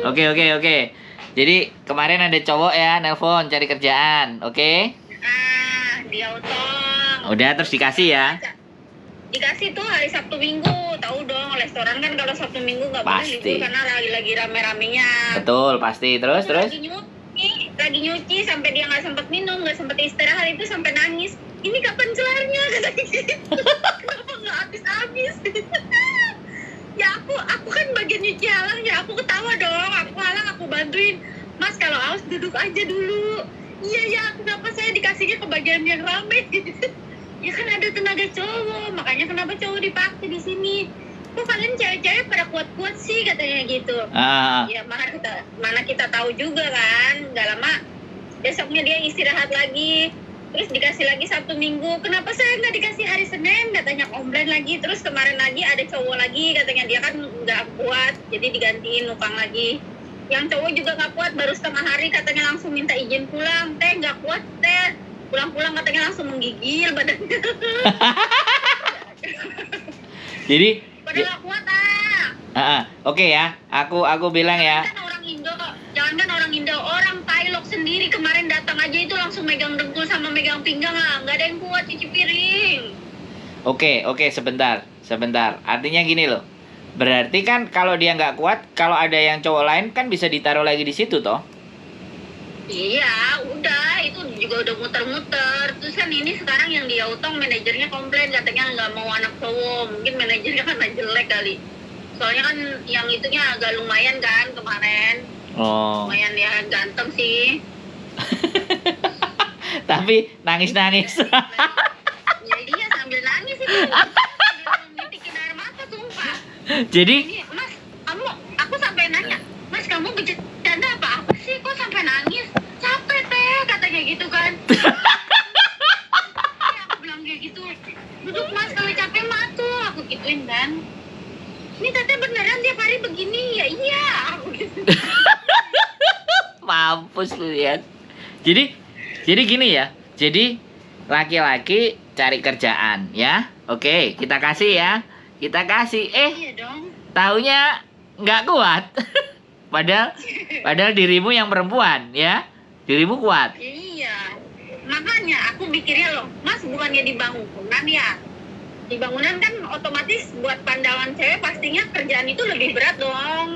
Oke, oke, oke. Jadi kemarin ada cowok ya nelpon cari kerjaan, oke? Dia utang. Udah terus dikasih ya? Dikasih tuh hari Sabtu Minggu. Tahu dong, restoran kan kalau Sabtu Minggu nggak boleh Pasti. libur karena lagi rame-ramenya. Betul, pasti. Terus. Lagi nyuci sampai dia nggak sempat minum, nggak sempat istirahat itu sampai nangis. Ini kapan kelarnya? Katanya gitu. Kenapa nggak habis-habis? Ya aku kan bagian nyuci halang ya, aku ketawa dong, aku halang, aku bantuin. Mas kalau aus duduk aja dulu. Iya ya, kenapa saya dikasihnya ke bagian yang rame? Ya kan ada tenaga cowok, makanya kenapa cowok dipakai di sini. Kok kalian cewek-cewek pada kuat-kuat sih katanya gitu. Ya mana kita tahu juga kan, nggak lama besoknya dia istirahat lagi. Terus dikasih lagi Sabtu Minggu. Kenapa saya nggak dikasih hari Senin? Katanya komplain lagi. Terus kemarin lagi ada cowok lagi. Katanya dia kan nggak kuat. Jadi digantiin numpang lagi. Yang cowok juga nggak kuat. Baru setengah hari katanya langsung minta izin pulang. Teh nggak kuat teh. Pulang-pulang katanya langsung menggigil badannya. Jadi Padahal nggak kuat oke ya. Aku bilang ya. Jangan orang Indo, orang Thailand sendiri kemarin datang aja itu langsung megang dengkul sama megang pinggang lah, nggak ada yang kuat cuci piring. Oke, sebentar. Artinya gini loh. Berarti kan kalau dia nggak kuat, kalau ada yang cowok lain kan bisa ditaruh lagi di situ toh? Iya, udah itu juga udah muter-muter. Terus kan ini sekarang yang dia utang manajernya komplain katanya nggak mau anak cowok. Mungkin manajernya kan jelek kali. Soalnya kan yang itunya agak lumayan kan kemarin. Oh. Lumayan ya ganteng sih. Tapi nangis-nangis. Ya iya sambil nangis itu. Sambil nitikin air mata sumpah. Jadi Ini, Mas, aku sampai nanya, Mas kamu bercanda apa sih? Kok sampai nangis? Capek teh katanya gitu kan. Ya, aku bilang kayak gitu. Duduk Mas kalau capek mah tuh aku gituin kan. Ini teteh beneran tiap hari begini ya iya. Aku gitu. mampus lu ya. Jadi gini ya. Jadi laki-laki cari kerjaan ya. Oke, kita kasih ya. Kita kasih. Iya dong. Taunya nggak kuat. padahal dirimu yang perempuan ya. Dirimu kuat. Iya. Makanya aku mikirnya loh, Mas bukannya di bangunan ya? Di bangunan kan otomatis buat pandangan cewek pastinya kerjaan itu lebih berat dong.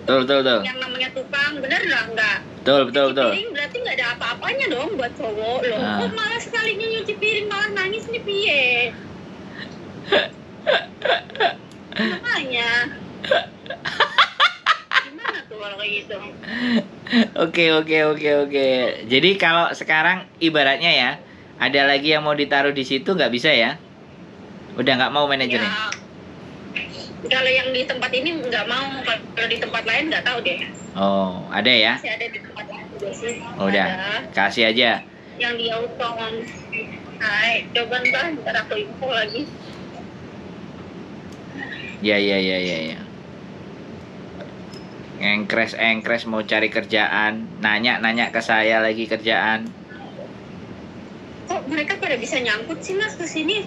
Betul. Yang namanya tukang, bener nggak? Betul. Piring berarti nggak ada apa-apanya dong buat cowok loh. Kok malah sekalinya nyuci piring malah nangis nih piye? Makanya. Gimana tuh kalau kayak gitu? Oke. Jadi kalau sekarang ibaratnya ya, ada lagi yang mau ditaruh di situ nggak bisa ya? Udah nggak mau manajernya? Ya, kalau yang di tempat ini nggak mau, kalau di tempat lain nggak tahu deh. Oh, ada ya? Masih ada di tempat lain juga sih. Udah, Ada. kasih aja. Yang di auto kan. Hai, coba ntar aku info lagi. Ya. Engkres mau cari kerjaan, nanya ke saya lagi kerjaan. Kok mereka pada bisa nyangkut sih Mas ke sini?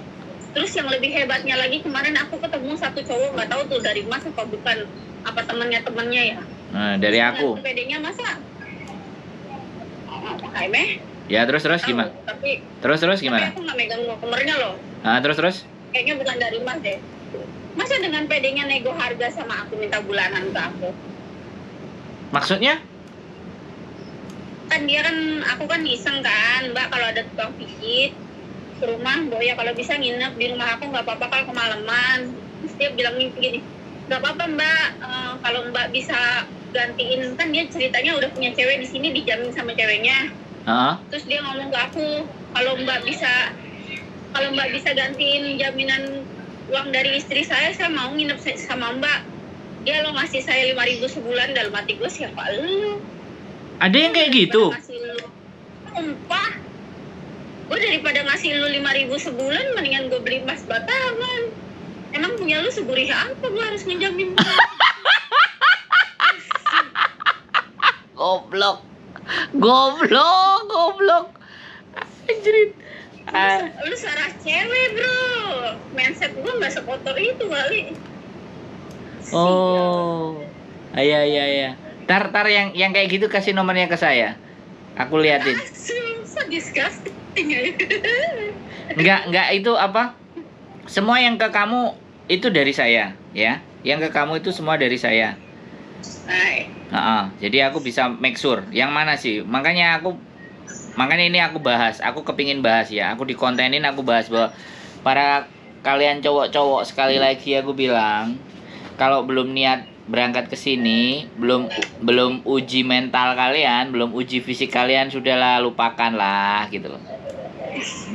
Terus yang lebih hebatnya lagi kemarin aku ketemu satu cowok nggak tahu tuh dari Mas apa bukan, apa temannya ya? Nah, dari aku. PD-nya masa? Meh? Ya terus gimana? Tapi Terus gimana? aku nggak megang nomornya loh. Terus? Kayaknya bukan dari Mas deh. Masa dengan PD-nya nego harga sama aku minta bulanan ke aku? Maksudnya? Kan dia kan, aku kan iseng kan, Mbak kalau ada tukang pijit ke rumah, ya kalau bisa nginep di rumah aku nggak apa-apa kalau kemalaman. Terus dia bilang gini, nggak apa-apa Mbak, kalau Mbak bisa gantiin, kan dia ceritanya udah punya cewek di sini dijamin sama ceweknya. Terus dia ngomong ke aku, kalau Mbak bisa gantiin jaminan uang dari istri saya mau nginep sama Mbak. Dia lo ngasih saya 5.000 sebulan, dalam hati gue siapa lu? Ada yang kayak gitu? Sumpah, gue daripada ngasih lu 5.000 sebulan, mendingan gue beli emas batangan. Emang punya lu segurih apa gue harus ngejamin? Goblok. Anjrit. Lu salah cewek bro. Mindset gue gak sekotor itu kali. Oh. Iya. Tar yang kayak gitu kasih nomornya ke saya. Aku liatin. So disgusting. Enggak itu apa? Semua yang ke kamu itu dari saya, ya. Yang ke kamu itu semua dari saya. Hai. Jadi aku bisa make sure. Yang mana sih? Makanya ini aku bahas. Aku kepingin bahas ya. Aku dikontenin, aku bahas bahwa para kalian cowok-cowok, sekali lagi aku bilang, kalau belum niat berangkat ke sini, belum uji mental kalian, belum uji fisik kalian, sudahlah lupakan lah gitu loh.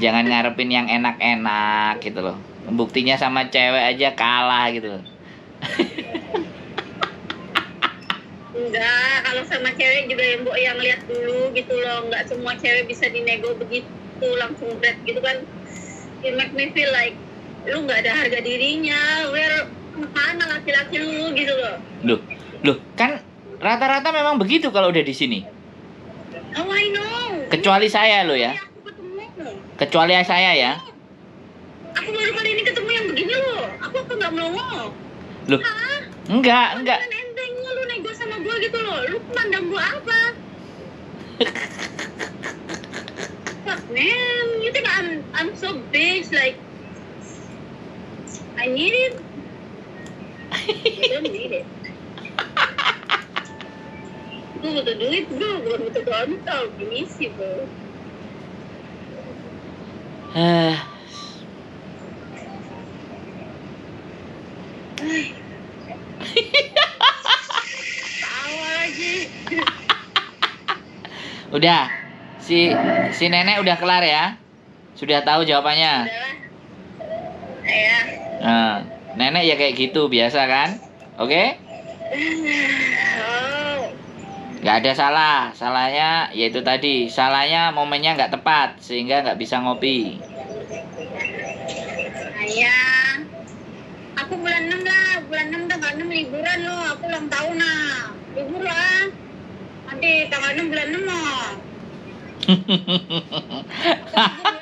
Jangan ngarepin yang enak-enak gitu loh. Buktinya sama cewek aja kalah gitu loh. Enggak, kalau sama cewek juga yang lihat dulu gitu loh. Enggak semua cewek bisa dinego begitu langsung bread gitu kan. It make me feel like lu nggak ada harga dirinya. Where mana laki-laki lu gitu loh. Loh, kan rata-rata memang begitu kalau udah di sini. Oh, I know. Kecuali saya loh ya. Aku ketemu. Kecuali saya ya. Aku baru kali ini ketemu yang begini loh. Aku nggak melongo. Loh, Hah? enggak. Kan entengnya lu nego sama gua gitu loh. Lu pandang gua apa? Fuck man, you think I'm so bitch like I need it? I don't need it. Gue butuh duit bro, bukan butuh kontol. Permisi bro. Tawa lagi. Udah. Si nenek udah kelar ya? Sudah tahu jawabannya? Udahlah. Ya. Nah, nenek ya kayak gitu biasa kan? Oke? Oh. Nggak ada salah. Salahnya yaitu tadi. Salahnya momennya nggak tepat sehingga nggak bisa ngopi. Ayah. Aku bulan 6 lah. Bulan 6 tanggal 6 liburan loh. Aku ulang tahun lah. Libur lah. Nanti tanggal 6 bulan 6 loh.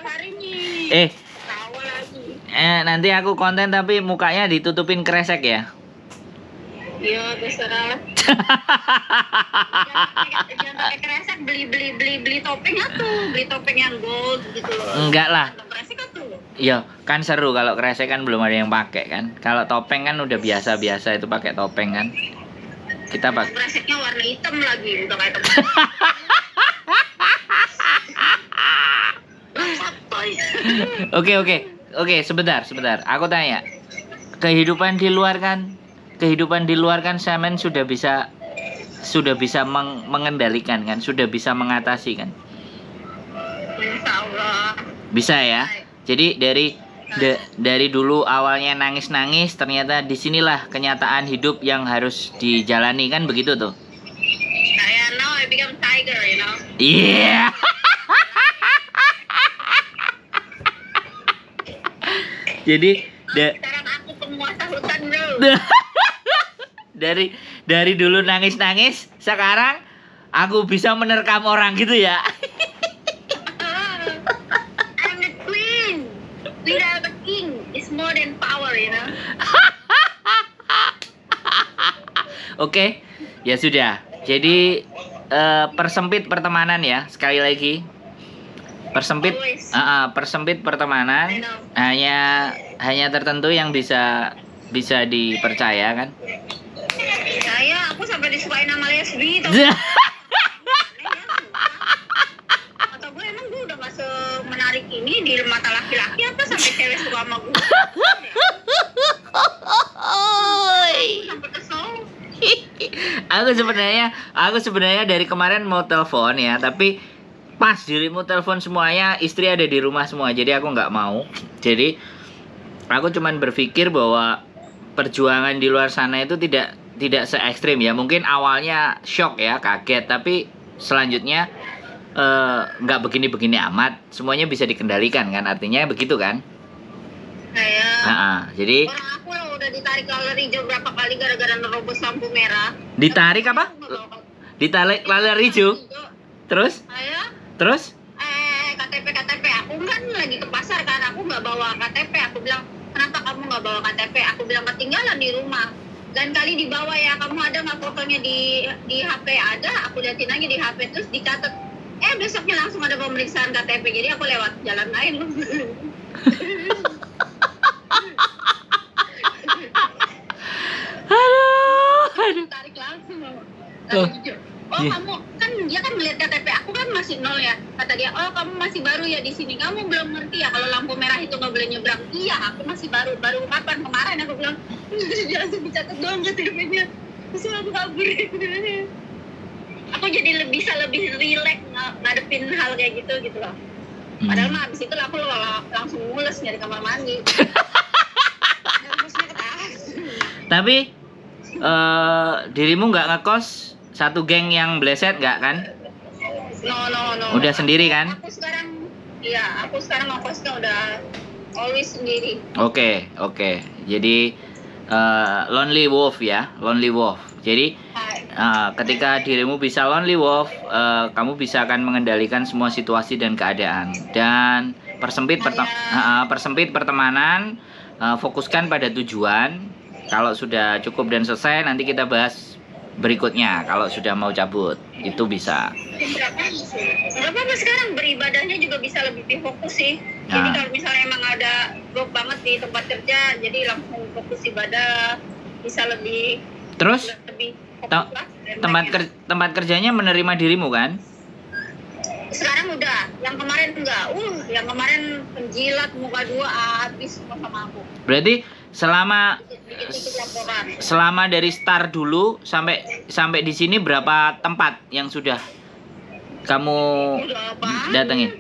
Hari nih. Tawa lagi. Nanti aku konten tapi mukanya ditutupin kresek ya. Iya, terserah. Jangan pakai kresek, beli topeng atuh, beli topeng yang gold gitu loh. Enggak lah. Kresek atuh. Iya, kan seru kalau kresek kan belum ada yang pakai kan. Kalau topeng kan udah biasa-biasa itu pakai topeng kan. Kita pakai. Kreseknya warna hitam lagi, udah kayak temen. Oke, sebentar. Aku tanya. Kehidupan di luar kan Samen sudah bisa mengendalikan kan, sudah bisa mengatasi kan. Insya Allah. Bisa ya. Jadi dari dulu awalnya nangis-nangis, ternyata disinilah kenyataan hidup yang harus dijalani kan, begitu tuh. Kayak now I become tiger, you know. Iya. Jadi Sekarang aku penguasa hutan bro. dari dulu nangis-nangis, sekarang aku bisa menerkam orang gitu ya. I'm the queen. Without a king is more than power, you know. Oke, ya sudah. Jadi persempit pertemanan ya, sekali lagi. Persempit pertemanan. I know. Hanya tertentu yang bisa dipercaya kan. Saya aku sampai disukain sama lesbi tau. Atau gue emang gue udah gak semenarik ini di mata laki-laki apa sampai cewek suka sama gue. Sampai kesel. Aku sebenarnya dari kemarin mau telepon ya, tapi pas dirimu telepon semuanya, istri ada di rumah semua, jadi aku nggak mau. Jadi aku cuman berpikir bahwa perjuangan di luar sana itu tidak se ekstrim ya. Mungkin awalnya shock ya, kaget, tapi selanjutnya nggak begini amat. Semuanya bisa dikendalikan kan, artinya begitu kan? Kayak jadi orang aku loh udah ditarik laler hijau berapa kali gara-gara nerobos lampu merah. ditarik apa? Ditarik laler hijau. Terus? Terus? KTP aku kan lagi ke pasar kan, aku nggak bawa KTP. Aku bilang kenapa kamu nggak bawa KTP? Aku bilang ketinggalan di rumah. lain kali dibawa ya, kamu ada nggak fotonya di HP? Ada, aku liatin aja di HP, terus dicatat. Besoknya langsung ada pemeriksaan KTP, jadi aku lewat jalan lain loh. Aduh. Tarik langsung loh. Oh. Iya. Kamu kan, dia kan melihat KTP aku kan masih 0 ya, kata dia, kamu masih baru ya di sini, kamu belum ngerti ya kalau lampu merah itu nggak boleh nyebrang. Iya, aku masih baru kapan, kemarin aku bilang. Dia langsung dicatat doang KTP-nya, terus aku kabur. Aku jadi bisa lebih rileks ngadepin hal kayak gitu loh. Padahal mah abis itu aku langsung mules nyari kamar mandi. Mulesnya ke atas. Tapi dirimu nggak ngekos satu geng yang bleset nggak kan? No. Udah sendiri kan? Aku sekarang ngekosnya udah always sendiri. Oke. Jadi lonely wolf ya, lonely wolf. Jadi ketika dirimu bisa lonely wolf, kamu bisa akan mengendalikan semua situasi dan keadaan. Dan persempit pertemanan, fokuskan pada tujuan. Kalau sudah cukup dan selesai, nanti kita bahas berikutnya. Kalau sudah mau cabut, itu bisa. Nggak apa-apa, sekarang beribadahnya juga bisa lebih fokus sih. Jadi kalau misalnya emang ada drop banget di tempat kerja, jadi langsung fokus ibadah, bisa lebih. Terus lebih fokus lah. tempat kerjanya menerima dirimu kan? Sekarang udah, yang kemarin enggak. Yang kemarin penjilat muka 2 habis semua sama aku. Berarti selama Dikit-dikit laporan. selama dari start dulu sampai di sini berapa tempat yang sudah kamu Udah apa? datengin?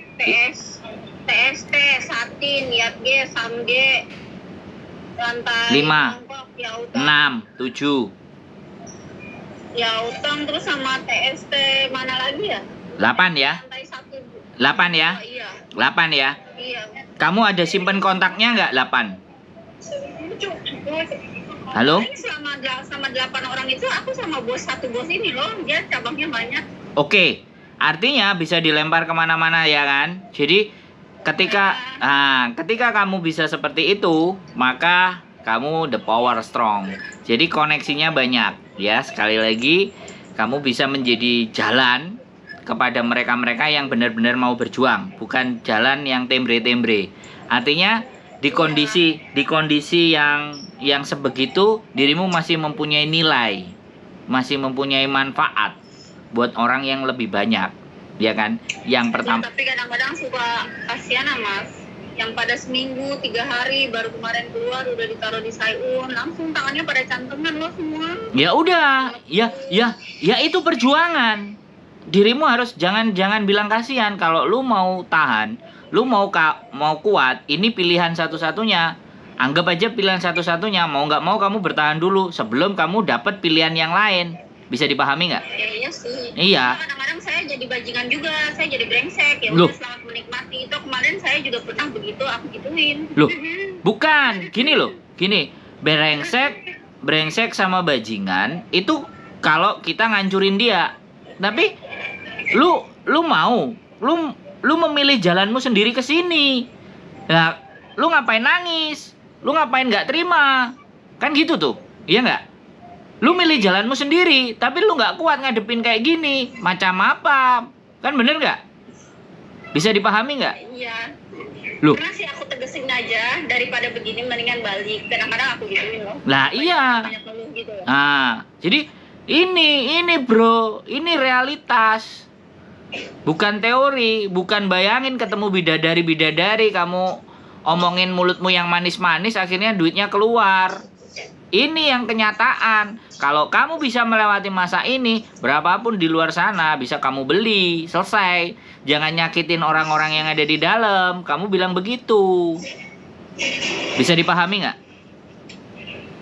TST, Satin, Yatge, Samge, Lantai 5, Bangkok, Yautang, 6, 7, Yautang, terus sama TST mana lagi ya? 8 ya? Lantai 1. 8 ya? Iya. 8 ya? Iya. Kamu ada simpen kontaknya nggak 8? Halo? Selama 8 orang itu aku sama satu bos ini loh, dia cabangnya banyak. Oke, artinya bisa dilempar kemana-mana ya kan? Jadi ketika kamu bisa seperti itu, maka kamu the power strong. Jadi koneksinya banyak ya. Sekali lagi, kamu bisa menjadi jalan kepada mereka-mereka yang benar-benar mau berjuang, bukan jalan yang tembre-tembre. Artinya di kondisi yang sebegitu, dirimu masih mempunyai nilai, masih mempunyai manfaat buat orang yang lebih banyak, ya kan? Yang pertama. Tapi kadang-kadang suka kasihan Mas, yang pada seminggu 3 hari baru kemarin keluar udah ditaruh di Sayun, langsung tangannya pada cantengan loh semua. Ya udah, ya itu perjuangan. Dirimu harus jangan bilang kasihan. Kalau lu mau tahan, lu mau kuat, ini pilihan satu-satunya. Anggap aja pilihan satu-satunya. Mau nggak mau kamu bertahan dulu sebelum kamu dapat pilihan yang lain. Bisa dipahami nggak? Ya, iya sih. Iya. Kadang-kadang saya jadi bajingan juga, saya jadi brengsek. Ya Loh. udah, selamat menikmati. Itu kemarin saya juga pernah begitu, aku gituin. Loh, bukan. Gini. Brengsek sama bajingan itu kalau kita ngancurin dia. Tapi lu mau, lu memilih jalanmu sendiri ke sini. Nah, lu ngapain nangis? Lu ngapain nggak terima? Kan gitu tuh, iya nggak? Lu milih jalanmu sendiri, tapi lu nggak kuat ngadepin kayak gini. Macam apa? Kan bener nggak? Bisa dipahami nggak? Iya. Loh. Pernah sih aku tegesin aja, daripada begini mendingan balik. Kadang-kadang aku gituin loh. Lah iya. Banyak ngeluh gitu loh. Nah, jadi ini bro, ini realitas. Bukan teori, bukan bayangin ketemu bidadari kamu omongin mulutmu yang manis-manis akhirnya duitnya keluar. Ini yang kenyataan. Kalau kamu bisa melewati masa ini, berapapun di luar sana bisa kamu beli, selesai. Jangan nyakitin orang-orang yang ada di dalam. Kamu bilang begitu. Bisa dipahami nggak?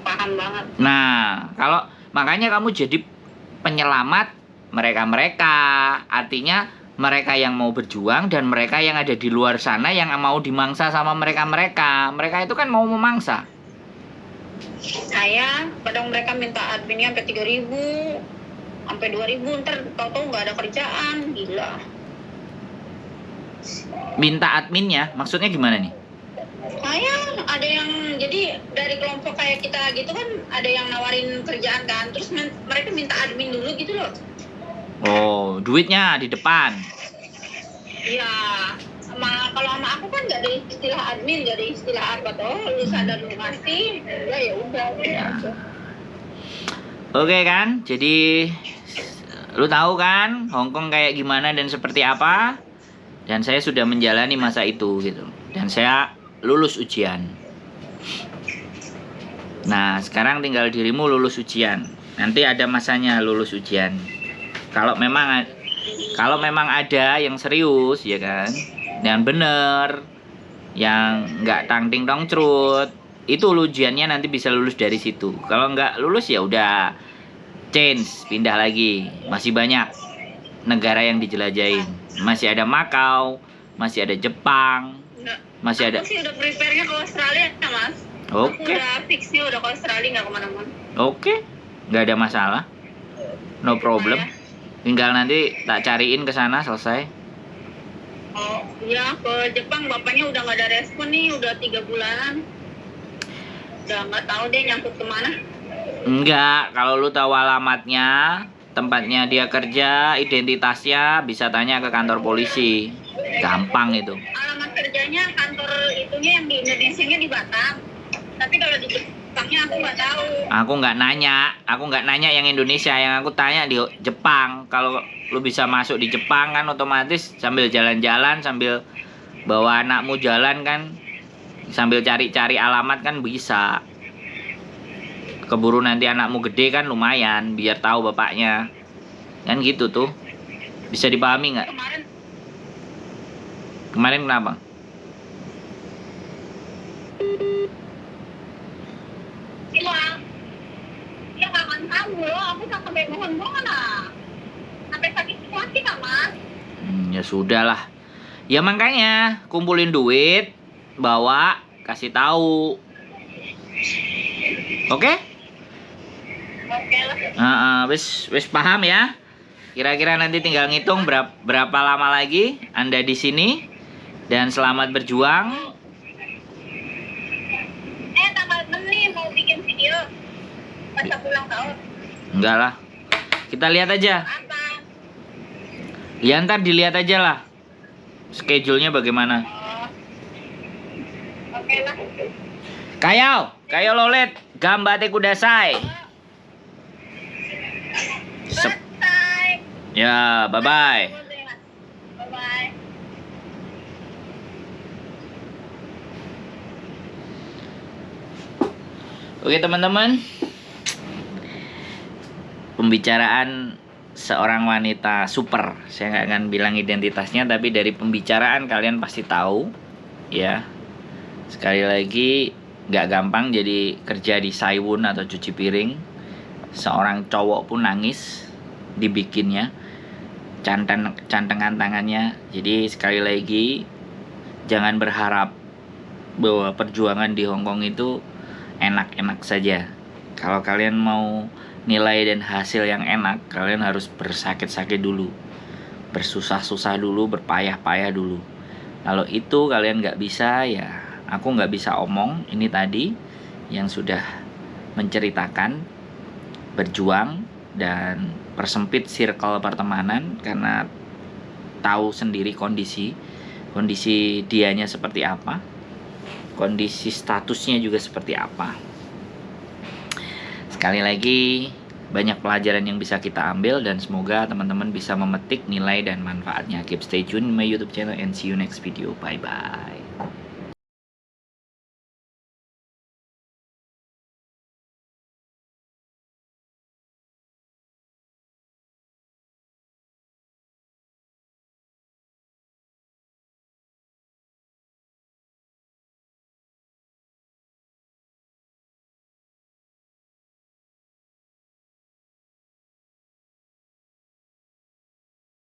Paham banget. Nah, kalau makanya kamu jadi penyelamat mereka-mereka. Artinya mereka yang mau berjuang dan mereka yang ada di luar sana yang mau dimangsa sama mereka-mereka. Mereka itu kan mau memangsa. Saya, kadang mereka minta adminnya sampai 3.000, sampai 2.000, ntar tau-tau nggak ada kerjaan, gila. Minta adminnya, maksudnya gimana nih? Ada yang jadi dari kelompok kayak kita gitu kan, ada yang nawarin kerjaan kan, terus mereka minta admin dulu gitu loh. Oh, duitnya di depan. Iya, kalau sama aku kan nggak ada istilah admin, nggak ada istilah apa toh, lu sadar lu ngasih, ya udah. Oke kan, jadi lu tahu kan Hongkong kayak gimana dan seperti apa, dan saya sudah menjalani masa itu gitu, dan saya lulus ujian. Nah, sekarang tinggal dirimu lulus ujian. Nanti ada masanya lulus ujian. Kalau memang ada yang serius ya kan, yang bener, yang nggak tangting tongcrut, itu ujiannya nanti bisa lulus dari situ. Kalau nggak lulus ya udah change, pindah lagi. Masih banyak negara yang dijelajahin. Masih ada Makau, masih ada Jepang, masih ada. Aku sih udah prepare-nya ke Australia ya mas. Oke. Aku udah fix-nya udah ke Australia, nggak kemana-mana. Oke, nggak ada masalah, no problem. Tinggal nanti tak cariin ke sana, selesai. Oh iya, ke Jepang bapaknya udah nggak ada respon nih, udah 3 bulan. Udah nggak tahu deh nyangkut kemana. Enggak, kalau lu tahu alamatnya, tempatnya dia kerja, identitasnya, bisa tanya ke kantor polisi. Gampang itu. Alamat kerjanya kantor itunya yang di Indonesia-nya di Batam. Tapi kalau di Jepangnya aku nggak tahu. Aku nggak nanya yang Indonesia, yang aku tanya di Jepang. Kalau lu bisa masuk di Jepang kan otomatis sambil jalan-jalan, sambil bawa anakmu jalan kan, sambil cari-cari alamat kan bisa. Keburu nanti anakmu gede kan lumayan, biar tahu bapaknya. Kan gitu tuh. Bisa dipahami nggak? Kemarin kenapa? Ya kangen kamu loh, aku sampai mohon-mohon sampai sakit hati kak mas. Ya sudahlah. Ya makanya kumpulin duit, bawa, kasih tahu. Oke? Oke lah. Wis paham ya. Kira-kira nanti tinggal ngitung berapa lama lagi Anda di sini, dan selamat berjuang. Tanggal 6 nih mau bikin video pas aku ulang tahun. Enggak lah. Kita lihat aja. Apa? Ya ntar dilihat aja lah. Schedule-nya bagaimana. Oke lah. Kayo lolet, gambate kudasai. Bye. Ya, bye-bye. Bye-bye. Oke teman-teman, pembicaraan seorang wanita super. Saya nggak akan bilang identitasnya, tapi dari pembicaraan kalian pasti tahu ya. Sekali lagi, nggak gampang jadi kerja di Saiwon atau cuci piring. Seorang cowok pun nangis dibikinnya, cantengan tangannya. Jadi sekali lagi, jangan berharap bahwa perjuangan di Hongkong itu enak-enak saja. Kalau kalian mau nilai dan hasil yang enak, kalian harus bersakit-sakit dulu, bersusah-susah dulu, berpayah-payah dulu. Kalau itu kalian nggak bisa, ya aku nggak bisa omong. Ini tadi yang sudah menceritakan berjuang dan persempit circle pertemanan, karena tahu sendiri kondisi dianya seperti apa, kondisi statusnya juga seperti apa. Sekali lagi, banyak pelajaran yang bisa kita ambil, dan semoga teman-teman bisa memetik nilai dan manfaatnya. Keep stay tune in my YouTube channel and see you next video. Bye bye.